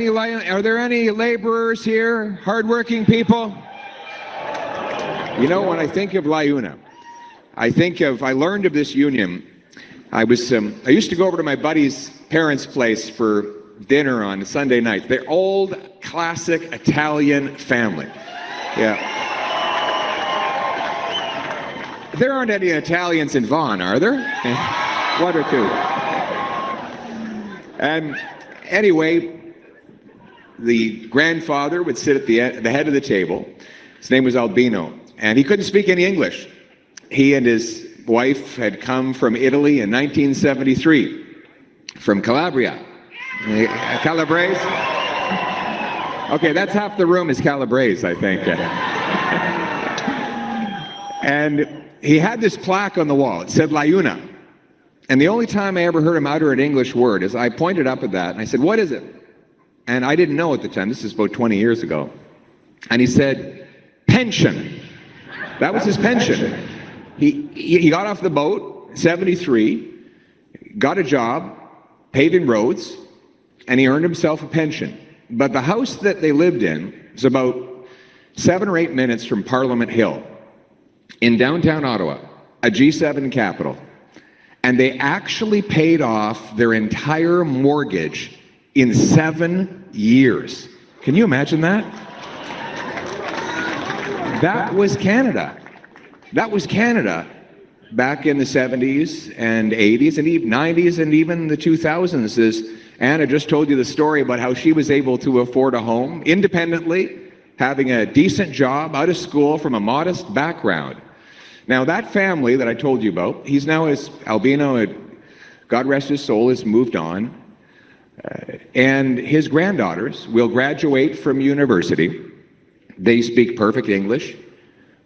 Are there any laborers here? Hardworking people? You know, when I think of Liuna, I learned of this union. I used to go over to my buddy's parents' place for dinner on Sunday night. They're old, classic Italian family. Yeah. There aren't any Italians in Vaughan, are there? One or two. And anyway, the grandfather would sit at the head of the table. His name was Albino, and he couldn't speak any English. He and his wife had come from Italy in 1973, from Calabria. Calabrese? Okay, that's half the room is Calabrese, I think. And he had this plaque on the wall. It said Liuna. And the only time I ever heard him utter an English word is I pointed up at that and I said, "What is it?" And I didn't know at the time. This is about 20 years ago. And he said, "Pension." That was his pension. He got off the boat, 73, got a job, paving roads, and he earned himself a pension. But the house that they lived in was about 7 or 8 minutes from Parliament Hill in downtown Ottawa, a G7 capital. And they actually paid off their entire mortgage in 7 years. Can you imagine that? That was Canada. That was Canada back in the 70s and 80s and even 90s and even the 2000s. As Anna just told you the story about how she was able to afford a home independently, having a decent job, out of school, from a modest background. Now that family that I told you about, he's now, as Albino, God rest his soul, has moved on. And his granddaughters will graduate from university. They speak perfect English.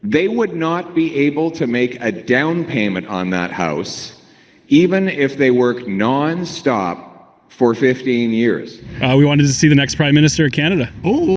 They would not be able to make a down payment on that house, even if they worked non-stop for 15 years. We wanted to see the next Prime Minister of Canada. Oh.